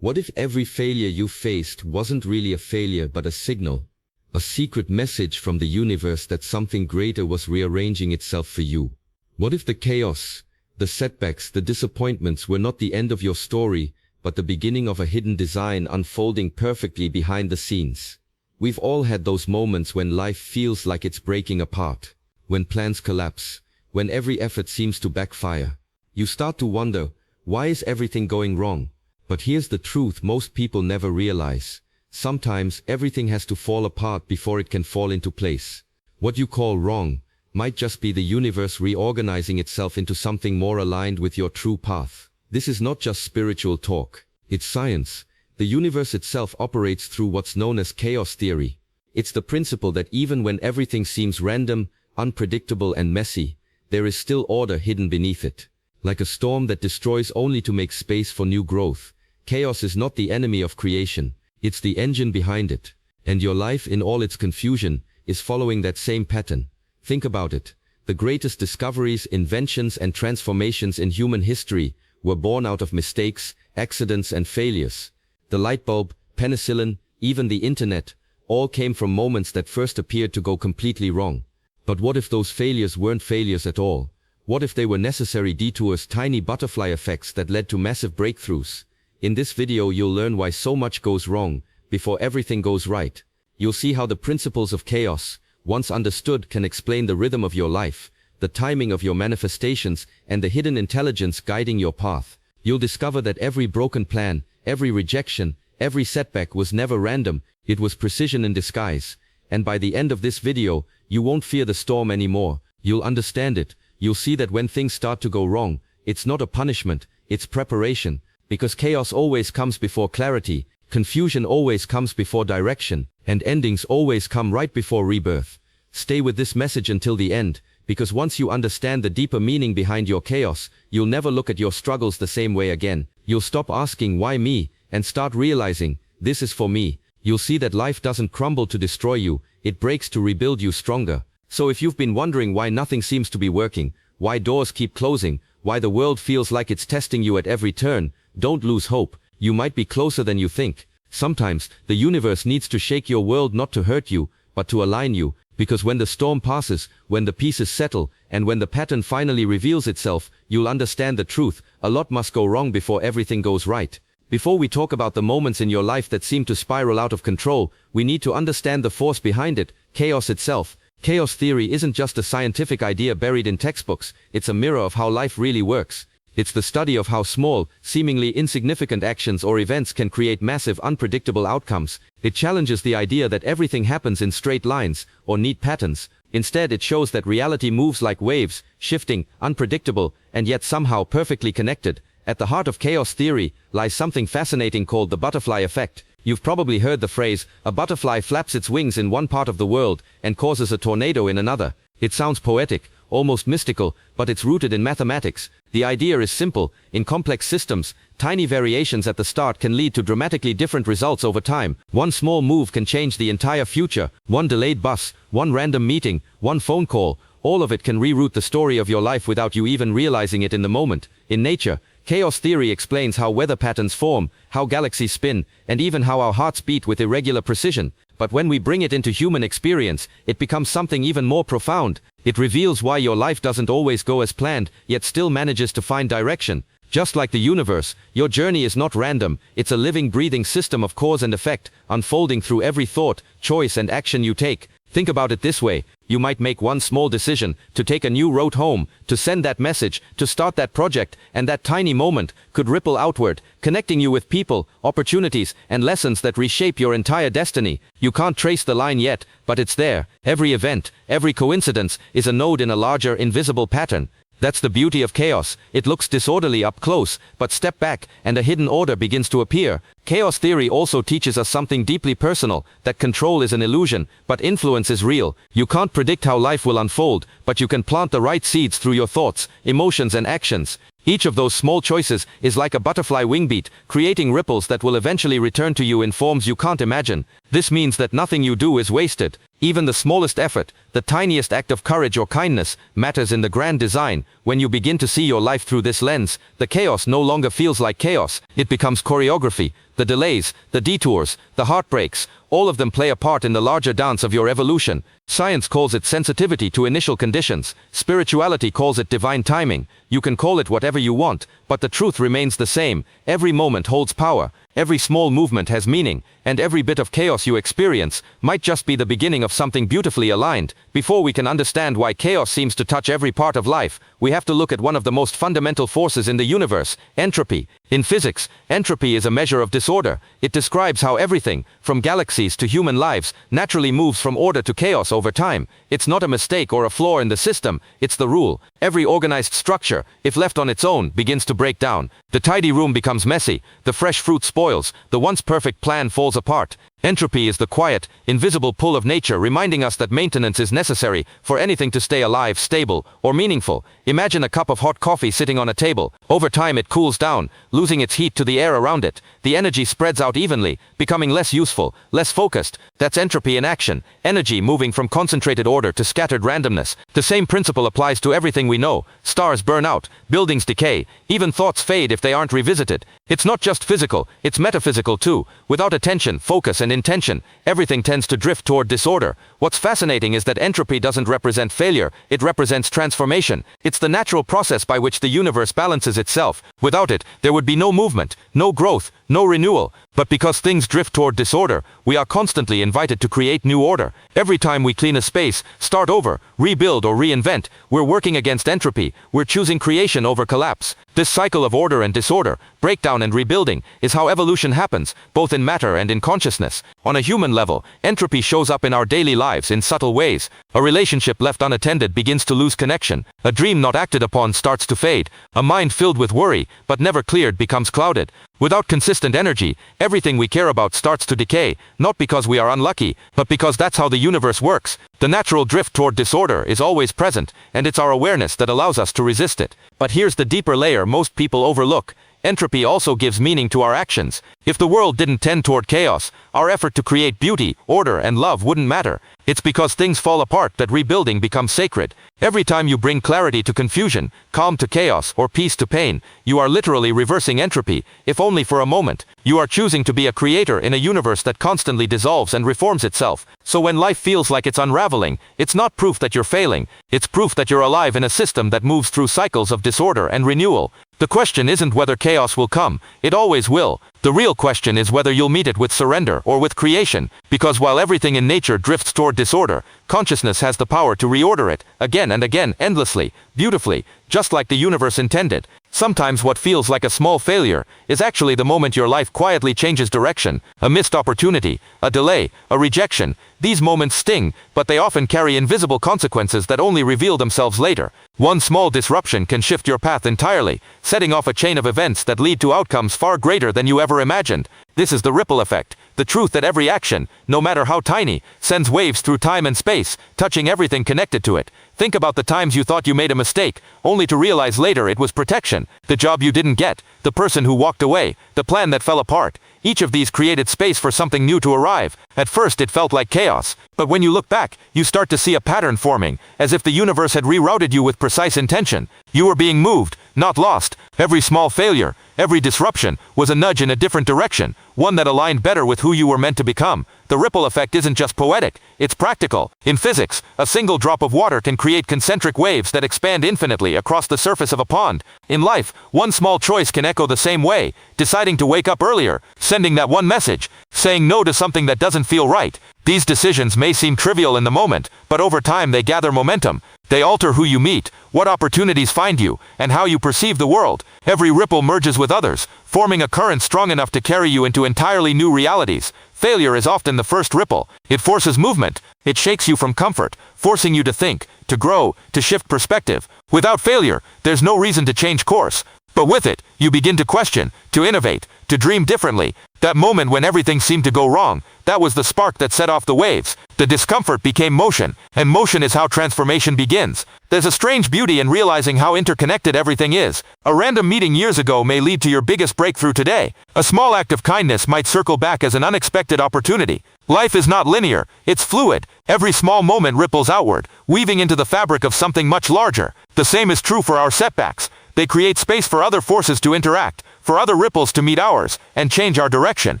What if every failure you faced wasn't really a failure but a signal? A secret message from the universe that something greater was rearranging itself for you? What if the chaos, the setbacks, the disappointments were not the end of your story, but the beginning of a hidden design unfolding perfectly behind the scenes? We've all had those moments when life feels like it's breaking apart, when plans collapse, when every effort seems to backfire. You start to wonder, why is everything going wrong? But here's the truth most people never realize. Sometimes everything has to fall apart before it can fall into place. What you call wrong might just be the universe reorganizing itself into something more aligned with your true path. This is not just spiritual talk. It's science. The universe itself operates through what's known as chaos theory. It's the principle that even when everything seems random, unpredictable and messy, there is still order hidden beneath it. Like a storm that destroys only to make space for new growth, chaos is not the enemy of creation. It's the engine behind it. And your life in all its confusion is following that same pattern. Think about it. The greatest discoveries, inventions and transformations in human history were born out of mistakes, accidents and failures. The light bulb, penicillin, even the internet, all came from moments that first appeared to go completely wrong. But what if those failures weren't failures at all? What if they were necessary detours, tiny butterfly effects that led to massive breakthroughs? In this video you'll learn why so much goes wrong before everything goes right. You'll see how the principles of chaos, once understood, can explain the rhythm of your life, the timing of your manifestations, and the hidden intelligence guiding your path. You'll discover that every broken plan, every rejection, every setback was never random. It was precision in disguise. And by the end of this video, you won't fear the storm anymore. You'll understand it. You'll see that when things start to go wrong, it's not a punishment, it's preparation. Because chaos always comes before clarity, confusion always comes before direction, and endings always come right before rebirth. Stay with this message until the end, because once you understand the deeper meaning behind your chaos, you'll never look at your struggles the same way again. You'll stop asking, why me, and start realizing, this is for me. You'll see that life doesn't crumble to destroy you, it breaks to rebuild you stronger. So if you've been wondering why nothing seems to be working, why doors keep closing, why the world feels like it's testing you at every turn, don't lose hope. You might be closer than you think. Sometimes, the universe needs to shake your world not to hurt you, but to align you, because when the storm passes, when the pieces settle, and when the pattern finally reveals itself, you'll understand the truth. A lot must go wrong before everything goes right. Before we talk about the moments in your life that seem to spiral out of control, we need to understand the force behind it, chaos itself. Chaos theory isn't just a scientific idea buried in textbooks, it's a mirror of how life really works. It's the study of how small, seemingly insignificant actions or events can create massive, unpredictable outcomes. It challenges the idea that everything happens in straight lines or neat patterns. Instead, it shows that reality moves like waves, shifting, unpredictable, and yet somehow perfectly connected. At the heart of chaos theory lies something fascinating called the butterfly effect. You've probably heard the phrase, a butterfly flaps its wings in one part of the world and causes a tornado in another. It sounds poetic, almost mystical, but it's rooted in mathematics. The idea is simple. In complex systems, tiny variations at the start can lead to dramatically different results over time. One small move can change the entire future. One delayed bus, one random meeting, one phone call, all of it can reroute the story of your life without you even realizing it in the moment. In nature, chaos theory explains how weather patterns form, how galaxies spin, and even how our hearts beat with irregular precision. But when we bring it into human experience, it becomes something even more profound. It reveals why your life doesn't always go as planned, yet still manages to find direction. Just like the universe, your journey is not random, it's a living, breathing system of cause and effect, unfolding through every thought, choice and action you take. Think about it this way. You might make one small decision, to take a new route home, to send that message, to start that project, and that tiny moment could ripple outward, connecting you with people, opportunities, and lessons that reshape your entire destiny. You can't trace the line yet, but it's there. Every event, every coincidence is a node in a larger, invisible pattern. That's the beauty of chaos. It looks disorderly up close, but step back, and a hidden order begins to appear. Chaos theory also teaches us something deeply personal, that control is an illusion, but influence is real. You can't predict how life will unfold, but you can plant the right seeds through your thoughts, emotions and actions. Each of those small choices is like a butterfly wingbeat, creating ripples that will eventually return to you in forms you can't imagine. This means that nothing you do is wasted. Even the smallest effort, the tiniest act of courage or kindness, matters in the grand design. When you begin to see your life through this lens, the chaos no longer feels like chaos. It becomes choreography. The delays, the detours, the heartbreaks, all of them play a part in the larger dance of your evolution. Science calls it sensitivity to initial conditions. Spirituality calls it divine timing. You can call it whatever you want, but the truth remains the same. Every moment holds power. Every small movement has meaning, and every bit of chaos you experience might just be the beginning of something beautifully aligned. Before we can understand why chaos seems to touch every part of life, we have to look at one of the most fundamental forces in the universe: entropy. In physics, entropy is a measure of disorder. It describes how everything, from galaxies to human lives, naturally moves from order to chaos over time. It's not a mistake or a flaw in the system, it's the rule. Every organized structure, if left on its own, begins to break down. The tidy room becomes messy, the fresh fruit spoils, the once perfect plan falls apart. Entropy is the quiet, invisible pull of nature, reminding us that maintenance is necessary for anything to stay alive, stable, or meaningful. Imagine a cup of hot coffee sitting on a table. Over time it cools down, losing its heat to the air around it. The energy spreads out evenly, becoming less useful, less focused. That's entropy in action. Energy moving from concentrated order to scattered randomness. The same principle applies to everything we know. Stars burn out, buildings decay, even thoughts fade if they aren't revisited. It's not just physical, it's metaphysical too. Without attention, focus, and intention, everything tends to drift toward disorder. What's fascinating is that entropy doesn't represent failure, it represents transformation. It's the natural process by which the universe balances itself. Without it, there would be no movement, no growth, no renewal. But because things drift toward disorder, we are constantly invited to create new order. Every time we clean a space, start over, rebuild or reinvent, we're working against entropy. We're choosing creation over collapse. This cycle of order and disorder, breakdown and rebuilding, is how evolution happens, both in matter and in consciousness. On a human level, entropy shows up in our daily lives in subtle ways. A relationship left unattended begins to lose connection. A dream not acted upon starts to fade. A mind filled with worry, but never cleared, becomes clouded. Without consistent energy, everything we care about starts to decay, not because we are unlucky, but because that's how the universe works. The natural drift toward disorder is always present, and it's our awareness that allows us to resist it. But here's the deeper layer most people overlook. Entropy also gives meaning to our actions. If the world didn't tend toward chaos, our effort to create beauty, order, and love wouldn't matter. It's because things fall apart that rebuilding becomes sacred. Every time you bring clarity to confusion, calm to chaos, or peace to pain, you are literally reversing entropy, if only for a moment. You are choosing to be a creator in a universe that constantly dissolves and reforms itself. So when life feels like it's unraveling, it's not proof that you're failing. It's proof that you're alive in a system that moves through cycles of disorder and renewal. The question isn't whether chaos will come, it always will. The real question is whether you'll meet it with surrender or with creation, because while everything in nature drifts toward disorder, consciousness has the power to reorder it, again and again, endlessly, beautifully, just like the universe intended. Sometimes what feels like a small failure is actually the moment your life quietly changes direction, a missed opportunity, a delay, a rejection. These moments sting, but they often carry invisible consequences that only reveal themselves later. One small disruption can shift your path entirely, setting off a chain of events that lead to outcomes far greater than you ever imagined. This is the ripple effect, the truth that every action, no matter how tiny, sends waves through time and space, touching everything connected to it. Think about the times you thought you made a mistake, only to realize later it was protection. The job you didn't get, the person who walked away, the plan that fell apart. Each of these created space for something new to arrive. At first it felt like chaos, but when you look back, you start to see a pattern forming, as if the universe had rerouted you with precise intention. You were being moved, not lost. Every small failure, every disruption, was a nudge in a different direction, one that aligned better with who you were meant to become. The ripple effect isn't just poetic, it's practical. In physics, a single drop of water can create concentric waves that expand infinitely across the surface of a pond. In life, one small choice can echo the same way: deciding to wake up earlier, sending that one message, saying no to something that doesn't feel right. These decisions may seem trivial in the moment, but over time they gather momentum. They alter who you meet, what opportunities find you, and how you perceive the world. Every ripple merges with others, forming a current strong enough to carry you into entirely new realities. Failure is often the first ripple. It forces movement. It shakes you from comfort, forcing you to think, to grow, to shift perspective. Without failure, there's no reason to change course. But with it, you begin to question, to innovate, to dream differently. That moment when everything seemed to go wrong, that was the spark that set off the waves. The discomfort became motion, and motion is how transformation begins. There's a strange beauty in realizing how interconnected everything is. A random meeting years ago may lead to your biggest breakthrough today. A small act of kindness might circle back as an unexpected opportunity. Life is not linear, it's fluid. Every small moment ripples outward, weaving into the fabric of something much larger. The same is true for our setbacks. They create space for other forces to interact, for other ripples to meet ours, and change our direction.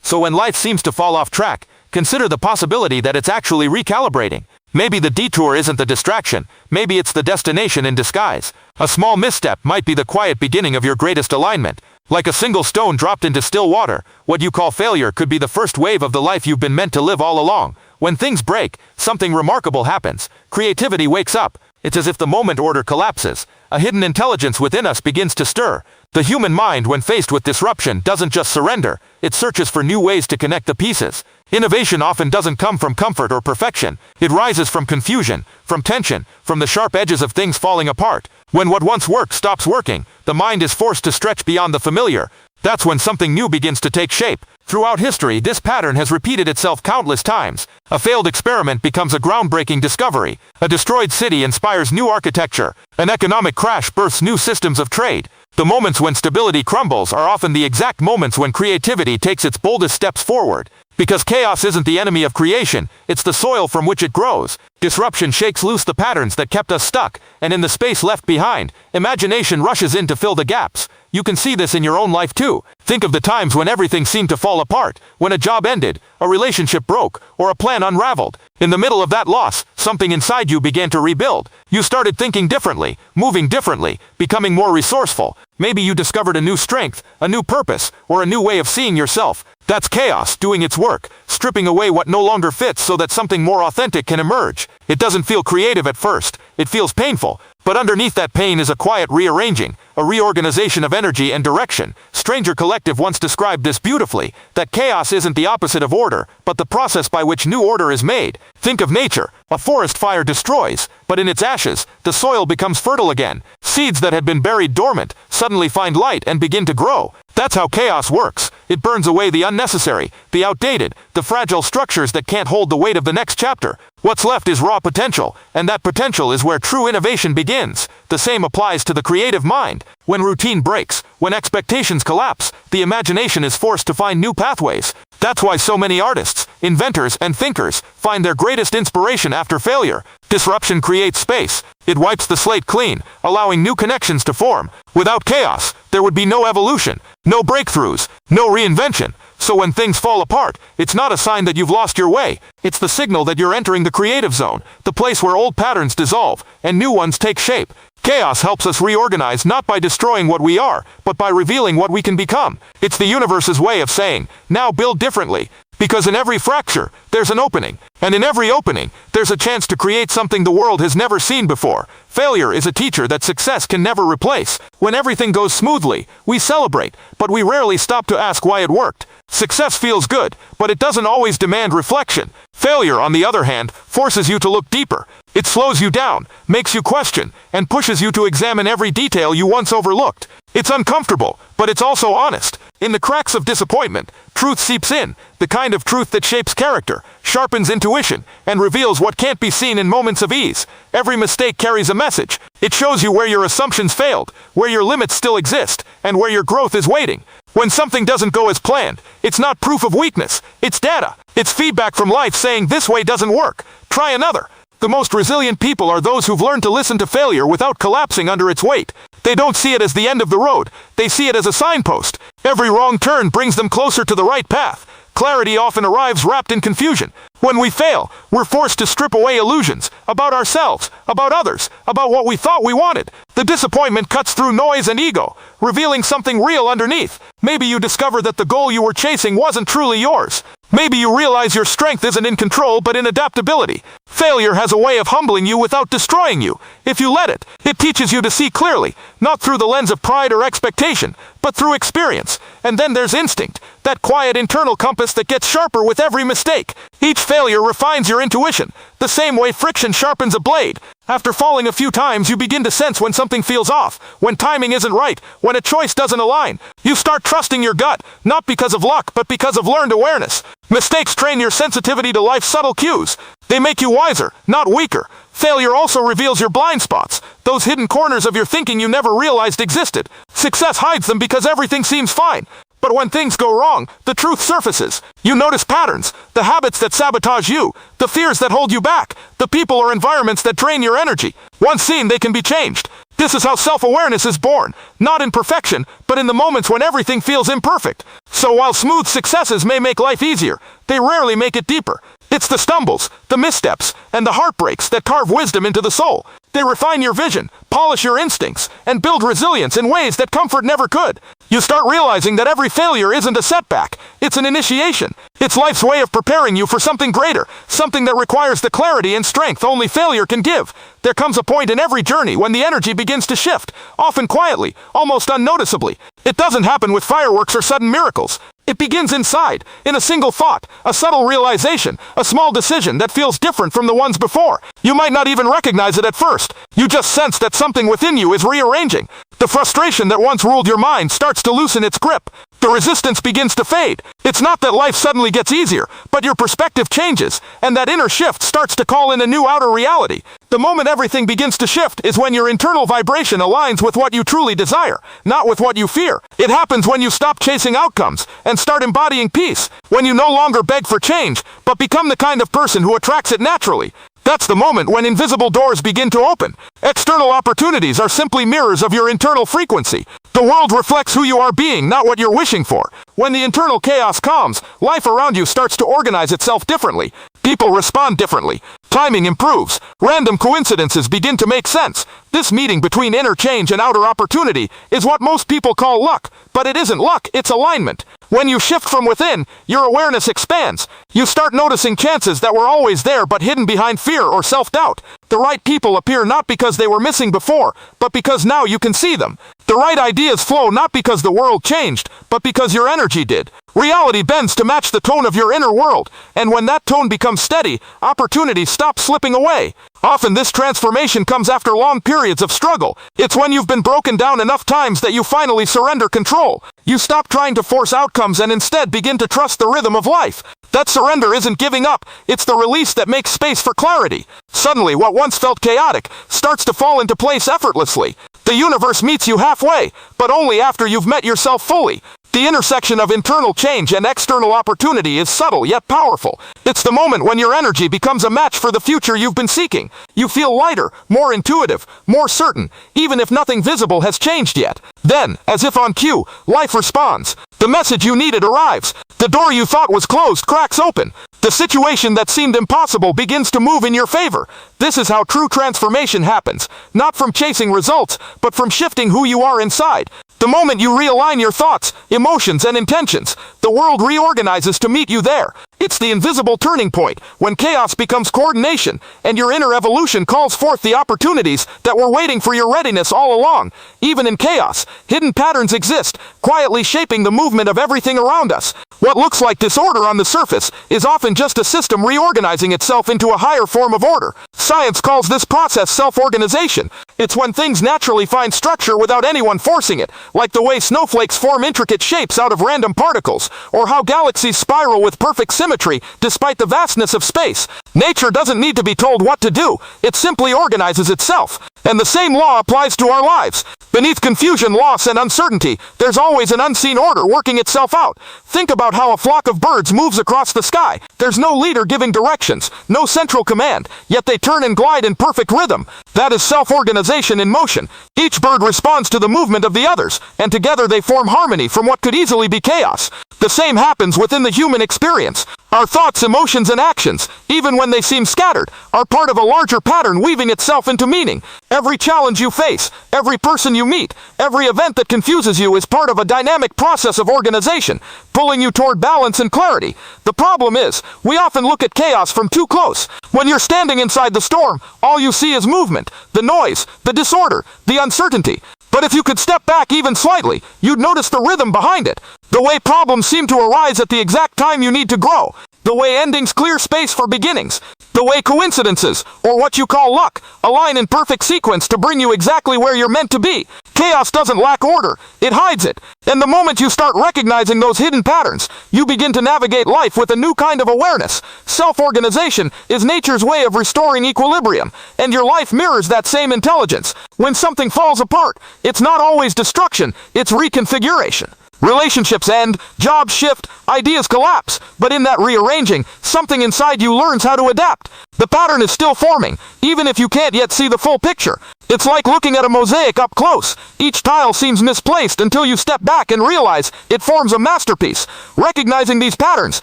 So when life seems to fall off track, consider the possibility that it's actually recalibrating. Maybe the detour isn't the distraction, maybe it's the destination in disguise. A small misstep might be the quiet beginning of your greatest alignment. Like a single stone dropped into still water, what you call failure could be the first wave of the life you've been meant to live all along. When things break, something remarkable happens. Creativity wakes up. It's as if the moment order collapses. A hidden intelligence within us begins to stir. The human mind, when faced with disruption, doesn't just surrender, it searches for new ways to connect the pieces. Innovation often doesn't come from comfort or perfection. It rises from confusion, from tension, from the sharp edges of things falling apart. When what once worked stops working, the mind is forced to stretch beyond the familiar. That's when something new begins to take shape. Throughout history, this pattern has repeated itself countless times. A failed experiment becomes a groundbreaking discovery. A destroyed city inspires new architecture. An economic crash births new systems of trade. The moments when stability crumbles are often the exact moments when creativity takes its boldest steps forward. Because chaos isn't the enemy of creation, it's the soil from which it grows. Disruption shakes loose the patterns that kept us stuck, and in the space left behind, imagination rushes in to fill the gaps. You can see this in your own life too. Think of the times when everything seemed to fall apart, when a job ended, a relationship broke, or a plan unraveled. In the middle of that loss, something inside you began to rebuild. You started thinking differently, moving differently, becoming more resourceful. Maybe you discovered a new strength, a new purpose, or a new way of seeing yourself. That's chaos doing its work, stripping away what no longer fits so that something more authentic can emerge. It doesn't feel creative at first, it feels painful. But underneath that pain is a quiet rearranging, a reorganization of energy and direction. Stranger Collective once described this beautifully, that chaos isn't the opposite of order, but the process by which new order is made. Think of nature. A forest fire destroys, but in its ashes, the soil becomes fertile again. Seeds that had been buried dormant suddenly find light and begin to grow. That's how chaos works. It burns away the unnecessary, the outdated, the fragile structures that can't hold the weight of the next chapter. What's left is raw potential, and that potential is where true innovation begins. The same applies to the creative mind. When routine breaks, when expectations collapse, the imagination is forced to find new pathways. That's why so many artists, inventors, and thinkers find their greatest inspiration after failure. Disruption creates space. It wipes the slate clean, allowing new connections to form. Without chaos, there would be no evolution, no breakthroughs, no reinvention. So when things fall apart, it's not a sign that you've lost your way. It's the signal that you're entering the creative zone, the place where old patterns dissolve and new ones take shape. Chaos helps us reorganize not by destroying what we are, but by revealing what we can become. It's the universe's way of saying, now build differently. Because in every fracture, there's an opening. And in every opening, there's a chance to create something the world has never seen before. Failure is a teacher that success can never replace. When everything goes smoothly, we celebrate, but we rarely stop to ask why it worked. Success feels good, but it doesn't always demand reflection. Failure, on the other hand, forces you to look deeper. It slows you down, makes you question, and pushes you to examine every detail you once overlooked. It's uncomfortable, but it's also honest. In the cracks of disappointment, truth seeps in, the kind of truth that shapes character, sharpens intuition, and reveals what can't be seen in moments of ease. Every mistake carries a message. It shows you where your assumptions failed, where your limits still exist, and where your growth is waiting. When something doesn't go as planned, it's not proof of weakness, it's data. It's feedback from life saying this way doesn't work. Try another. The most resilient people are those who've learned to listen to failure without collapsing under its weight. They don't see it as the end of the road. They see it as a signpost. Every wrong turn brings them closer to the right path. Clarity often arrives wrapped in confusion. When we fail, we're forced to strip away illusions about ourselves, about others, about what we thought we wanted. The disappointment cuts through noise and ego, revealing something real underneath. Maybe you discover that the goal you were chasing wasn't truly yours. Maybe you realize your strength isn't in control but in adaptability. Failure has a way of humbling you without destroying you. If you let it, it teaches you to see clearly, not through the lens of pride or expectation, but through experience. And then there's instinct, that quiet internal compass that gets sharper with every mistake. Each failure refines your intuition, the same way friction sharpens a blade. After falling a few times, you begin to sense when something feels off, when timing isn't right, when a choice doesn't align. You start trusting your gut, not because of luck, but because of learned awareness. Mistakes train your sensitivity to life's subtle cues. They make you wiser, not weaker. Failure also reveals your blind spots, those hidden corners of your thinking you never realized existed. Success hides them because everything seems fine. But when things go wrong, the truth surfaces. You notice patterns, the habits that sabotage you, the fears that hold you back, the people or environments that drain your energy. Once seen, they can be changed. This is how self-awareness is born, not in perfection, but in the moments when everything feels imperfect. So while smooth successes may make life easier, they rarely make it deeper. It's the stumbles, the missteps, and the heartbreaks that carve wisdom into the soul. They refine your vision, polish your instincts, and build resilience in ways that comfort never could. You start realizing that every failure isn't a setback, it's an initiation. It's life's way of preparing you for something greater, something that requires the clarity and strength only failure can give. There comes a point in every journey when the energy begins to shift, often quietly, almost unnoticeably. It doesn't happen with fireworks or sudden miracles. It begins inside, in a single thought, a subtle realization, a small decision that feels different from the ones before. You might not even recognize it at first. You just sense that something within you is rearranging. The frustration that once ruled your mind starts to loosen its grip. The resistance begins to fade. It's not that life suddenly gets easier, but your perspective changes, and that inner shift starts to call in a new outer reality. The moment everything begins to shift is when your internal vibration aligns with what you truly desire, not with what you fear. It happens when you stop chasing outcomes and start embodying peace, when you no longer beg for change, but become the kind of person who attracts it naturally. That's the moment when invisible doors begin to open. External opportunities are simply mirrors of your internal frequency. The world reflects who you are being, not what you're wishing for. When the internal chaos calms, life around you starts to organize itself differently. People respond differently. Timing improves. Random coincidences begin to make sense. This meeting between inner change and outer opportunity is what most people call luck, but it isn't luck, it's alignment. When you shift from within, your awareness expands. You start noticing chances that were always there but hidden behind fear or self-doubt. The right people appear not because they were missing before, but because now you can see them. The right ideas flow not because the world changed, but because your energy did. Reality bends to match the tone of your inner world, and when that tone becomes steady, opportunities stop slipping away. Often this transformation comes after long periods of struggle. It's when you've been broken down enough times that you finally surrender control. You stop trying to force outcomes and instead begin to trust the rhythm of life. That surrender isn't giving up, it's the release that makes space for clarity. Suddenly, what once felt chaotic starts to fall into place effortlessly. The universe meets you halfway, but only after you've met yourself fully. The intersection of internal change and external opportunity is subtle yet powerful. It's the moment when your energy becomes a match for the future you've been seeking. You feel lighter, more intuitive, more certain, even if nothing visible has changed yet. Then, as if on cue, life responds. The message you needed arrives. The door you thought was closed cracks open. The situation that seemed impossible begins to move in your favor. This is how true transformation happens. Not from chasing results, but from shifting who you are inside. The moment you realign your thoughts, emotions, and intentions, the world reorganizes to meet you there. It's the invisible turning point, when chaos becomes coordination, and your inner evolution calls forth the opportunities that were waiting for your readiness all along. Even in chaos, hidden patterns exist, quietly shaping the movement of everything around us. What looks like disorder on the surface is often just a system reorganizing itself into a higher form of order. Science calls this process self-organization. It's when things naturally find structure without anyone forcing it, like the way snowflakes form intricate shapes out of random particles, or how galaxies spiral with perfect symmetry despite the vastness of space. Nature doesn't need to be told what to do, it simply organizes itself. And the same law applies to our lives. Beneath confusion, loss, and uncertainty, there's always an unseen order working itself out. Think about how a flock of birds moves across the sky. There's no leader giving directions, no central command, yet they turn and glide in perfect rhythm. That is self-organization in motion. Each bird responds to the movement of the others, and together they form harmony from what could easily be chaos. The same happens within the human experience. Our thoughts, emotions, and actions, even when they seem scattered, are part of a larger pattern weaving itself into meaning. Every challenge you face, every person you meet, every event that confuses you is part of a dynamic process of organization, pulling you toward balance and clarity. The problem is, we often look at chaos from too close. When you're standing inside the storm, all you see is movement, the noise, the disorder, the uncertainty. But if you could step back even slightly, you'd notice the rhythm behind it. The way problems seem to arise at the exact time you need to grow. The way endings clear space for beginnings. The way coincidences, or what you call luck, align in perfect sequence to bring you exactly where you're meant to be. Chaos doesn't lack order, it hides it. And the moment you start recognizing those hidden patterns, you begin to navigate life with a new kind of awareness. Self-organization is nature's way of restoring equilibrium, and your life mirrors that same intelligence. When something falls apart, it's not always destruction, it's reconfiguration. Relationships end, jobs shift, ideas collapse, but in that rearranging, something inside you learns how to adapt. The pattern is still forming, even if you can't yet see the full picture. It's like looking at a mosaic up close. Each tile seems misplaced until you step back and realize it forms a masterpiece. Recognizing these patterns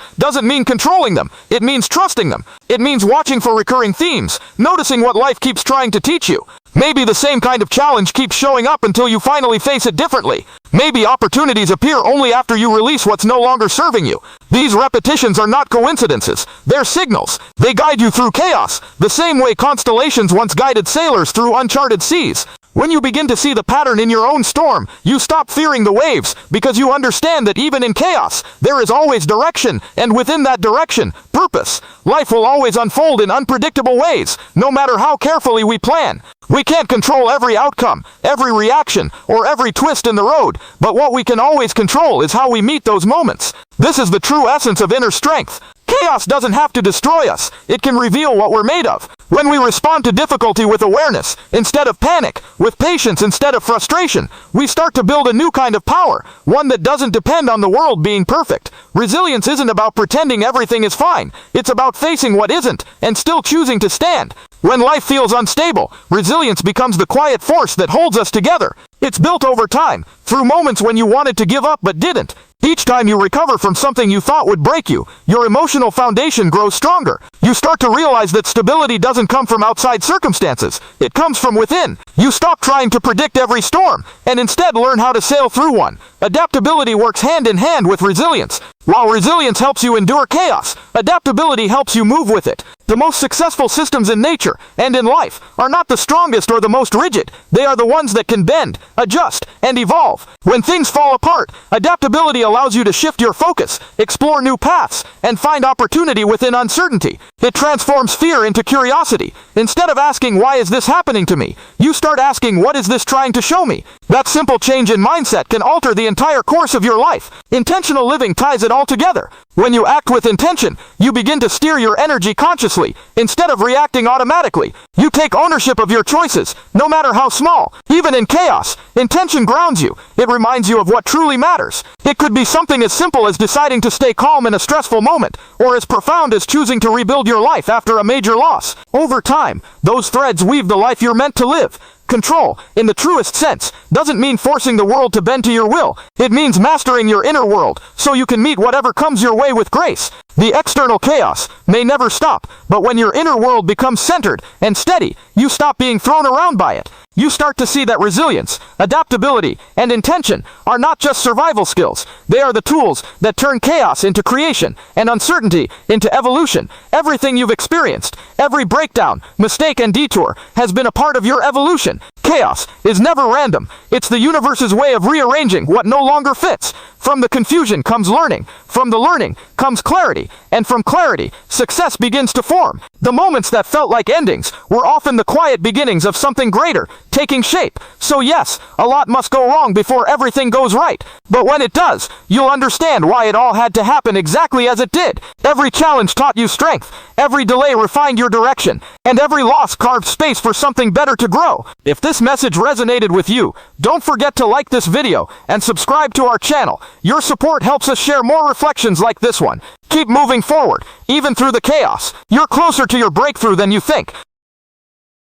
doesn't mean controlling them. It means trusting them. It means watching for recurring themes, noticing what life keeps trying to teach you. Maybe the same kind of challenge keeps showing up until you finally face it differently. Maybe opportunities appear only after you release what's no longer serving you. These repetitions are not coincidences. They're signals. They guide you through chaos, the same way constellations once guided sailors through uncharted seas. When you begin to see the pattern in your own storm, you stop fearing the waves, because you understand that even in chaos, there is always direction, and within that direction, purpose. Life will always unfold in unpredictable ways, no matter how carefully we plan. We can't control every outcome, every reaction, or every twist in the road, but what we can always control is how we meet those moments. This is the true essence of inner strength. Chaos doesn't have to destroy us. It can reveal what we're made of. When we respond to difficulty with awareness, instead of panic, with patience instead of frustration, we start to build a new kind of power, one that doesn't depend on the world being perfect. Resilience isn't about pretending everything is fine. It's about facing what isn't, and still choosing to stand. When life feels unstable, resilience becomes the quiet force that holds us together. It's built over time, through moments when you wanted to give up but didn't. Each time you recover from something you thought would break you, your emotional foundation grows stronger. You start to realize that stability doesn't come from outside circumstances. It comes from within. You stop trying to predict every storm, and instead learn how to sail through one. Adaptability works hand in hand with resilience. While resilience helps you endure chaos, adaptability helps you move with it. The most successful systems in nature and in life are not the strongest or the most rigid. They are the ones that can bend, adjust, and evolve. When things fall apart, adaptability allows you to shift your focus, explore new paths, and find opportunity within uncertainty. It transforms fear into curiosity. Instead of asking, "Why is this happening to me?" you start asking, "What is this trying to show me?" That simple change in mindset can alter the entire course of your life. Intentional living ties it all together. When you act with intention, you begin to steer your energy consciously, instead of reacting automatically. You take ownership of your choices, no matter how small. Even in chaos, intention grounds you. It reminds you of what truly matters. It could be something as simple as deciding to stay calm in a stressful moment, or as profound as choosing to rebuild your life after a major loss. Over time, those threads weave the life you're meant to live. Control, in the truest sense, doesn't mean forcing the world to bend to your will. It means mastering your inner world, so you can meet whatever comes your way with grace. The external chaos may never stop, but when your inner world becomes centered and steady, you stop being thrown around by it. You start to see that resilience, adaptability, and intention are not just survival skills. They are the tools that turn chaos into creation and uncertainty into evolution. Everything you've experienced, every breakdown, mistake, and detour has been a part of your evolution. Chaos is never random. It's the universe's way of rearranging what no longer fits. From the confusion comes learning. From the learning comes clarity. And from clarity, success begins to form. The moments that felt like endings were often the quiet beginnings of something greater taking shape. So yes, a lot must go wrong before everything goes right. But when it does, you'll understand why it all had to happen exactly as it did. Every challenge taught you strength. Every delay refined your direction. And every loss carved space for something better to grow. If this message resonated with you, don't forget to like this video and subscribe to our channel. Your support helps us share more reflections like this one. Keep moving forward, even through the chaos. You're closer to your breakthrough than you think.